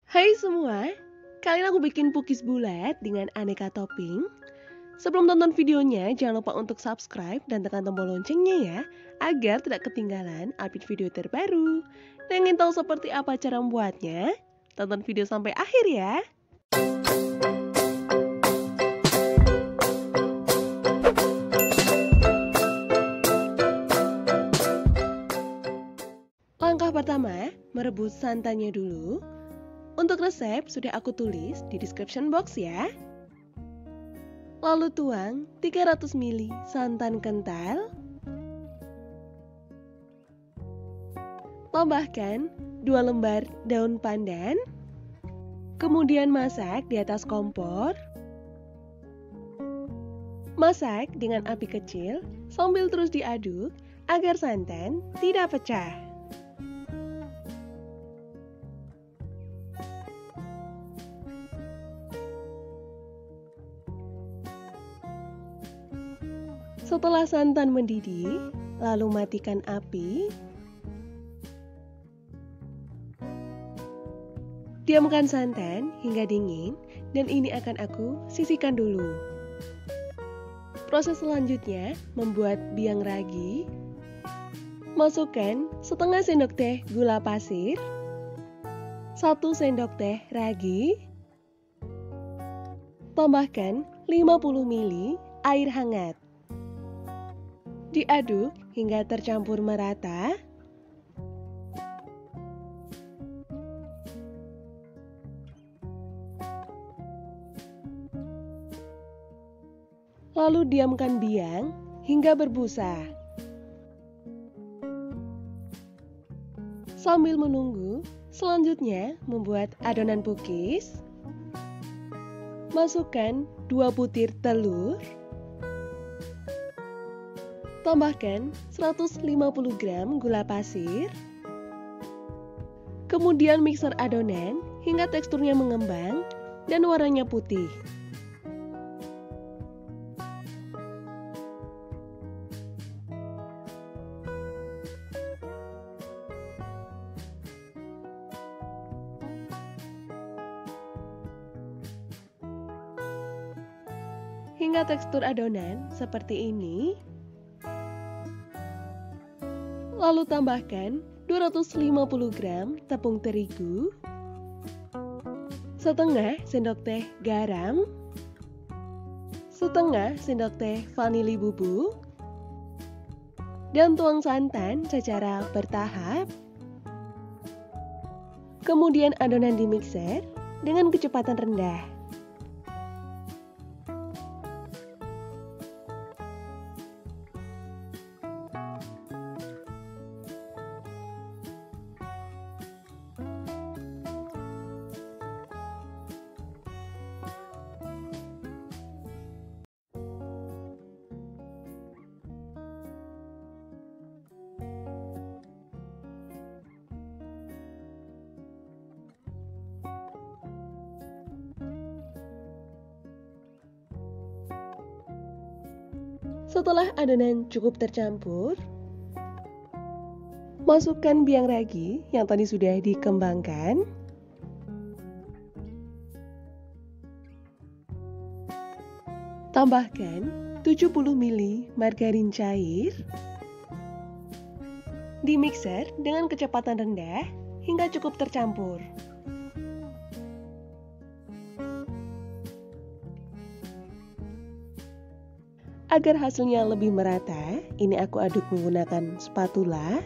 Hai semua, kali ini aku bikin cookies bulat dengan aneka topping. Sebelum tonton videonya, jangan lupa untuk subscribe dan tekan tombol loncengnya ya, agar tidak ketinggalan update video terbaru. Dan ingin tahu seperti apa cara membuatnya? Tonton video sampai akhir ya. Langkah pertama, merebus santannya dulu. Untuk resep sudah aku tulis di description box ya. Lalu tuang 300 ml santan kental. Tambahkan 2 lembar daun pandan. Kemudian masak di atas kompor. Masak dengan api kecil sambil terus diaduk agar santan tidak pecah. Setelah santan mendidih, lalu matikan api. Diamkan santan hingga dingin dan ini akan aku sisihkan dulu. Proses selanjutnya membuat biang ragi. Masukkan setengah sendok teh gula pasir, 1 sendok teh ragi, tambahkan 50 ml air hangat. Diaduk hingga tercampur merata. Lalu diamkan biang hingga berbusa. Sambil menunggu, selanjutnya membuat adonan cookies. Masukkan 2 butir telur. Tambahkan 150 gram gula pasir. Kemudian mixer adonan hingga teksturnya mengembang dan warnanya putih. Hingga tekstur adonan seperti ini. Lalu tambahkan 250 gram tepung terigu, setengah sendok teh garam, setengah sendok teh vanili bubuk, dan tuang santan secara bertahap. Kemudian adonan dimixer dengan kecepatan rendah. Setelah adonan cukup tercampur, masukkan biang ragi yang tadi sudah dikembangkan. Tambahkan 70 ml margarin cair. Dimixer dengan kecepatan rendah hingga cukup tercampur. Agar hasilnya lebih merata, ini aku aduk menggunakan spatula.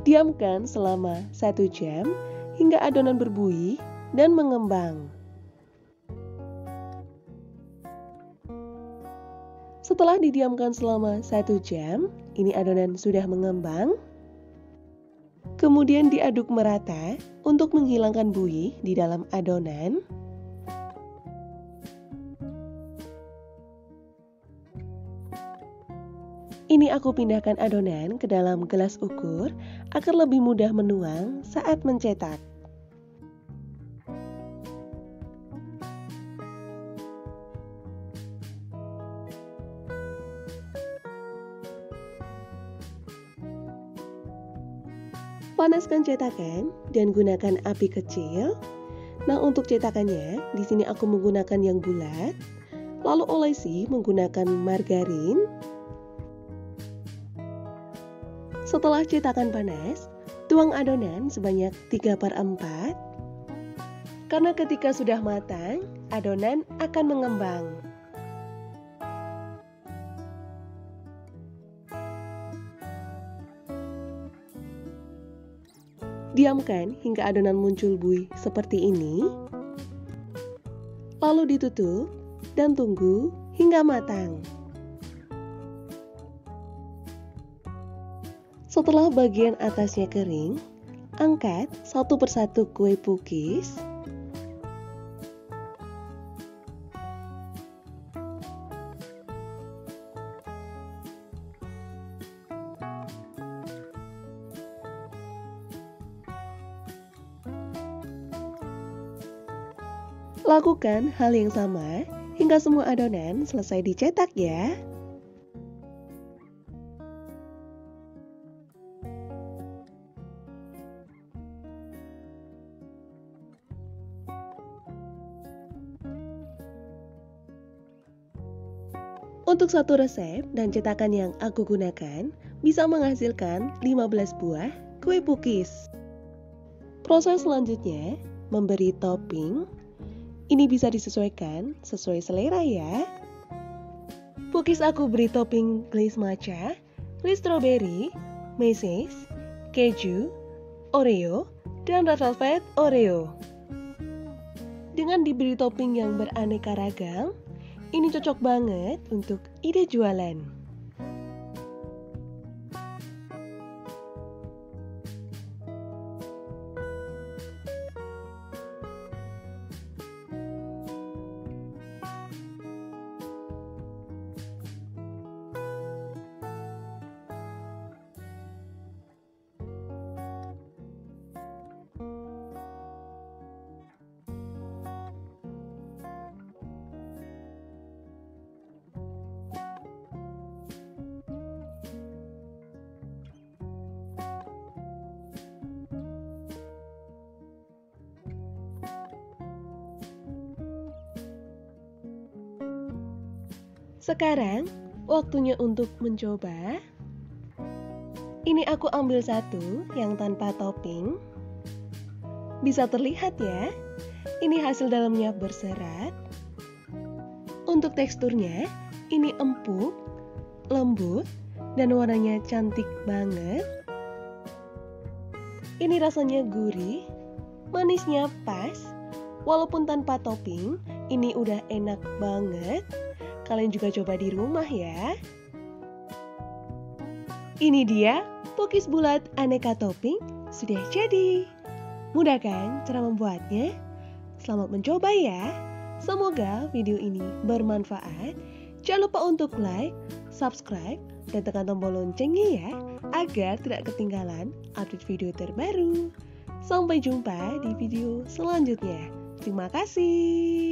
Diamkan selama 1 jam hingga adonan berbuih dan mengembang. Setelah didiamkan selama 1 jam, ini adonan sudah mengembang. Kemudian diaduk merata untuk menghilangkan buih di dalam adonan. Ini aku pindahkan adonan ke dalam gelas ukur agar lebih mudah menuang saat mencetak. Panaskan cetakan dan gunakan api kecil. Nah, untuk cetakannya, di sini aku menggunakan yang bulat. Lalu olesi menggunakan margarin. Setelah cetakan panas, tuang adonan sebanyak 3/4. Karena ketika sudah matang, adonan akan mengembang. Diamkan hingga adonan muncul buih seperti ini. Lalu ditutup dan tunggu hingga matang. Setelah bagian atasnya kering, angkat satu persatu kue pukis. Lakukan hal yang sama hingga semua adonan selesai dicetak ya. Untuk satu resep dan cetakan yang aku gunakan bisa menghasilkan 15 buah kue pukis. Proses selanjutnya memberi topping. Ini bisa disesuaikan sesuai selera ya. Pukis aku beri topping glaze matcha, glaze strawberry, meses, keju, oreo, dan red velvet oreo. Dengan diberi topping yang beraneka ragam, ini cocok banget untuk ide jualan. Sekarang, waktunya untuk mencoba. Ini aku ambil satu yang tanpa topping. Bisa terlihat ya, ini hasil dalamnya berserat. Untuk teksturnya, ini empuk, lembut, dan warnanya cantik banget. Ini rasanya gurih, manisnya pas. Walaupun tanpa topping, ini udah enak banget. Kalian juga coba di rumah ya. Ini dia pukis bulat aneka topping sudah jadi. Mudah kan cara membuatnya? Selamat mencoba ya. Semoga video ini bermanfaat. Jangan lupa untuk like, subscribe, dan tekan tombol loncengnya ya, agar tidak ketinggalan update video terbaru. Sampai jumpa di video selanjutnya. Terima kasih.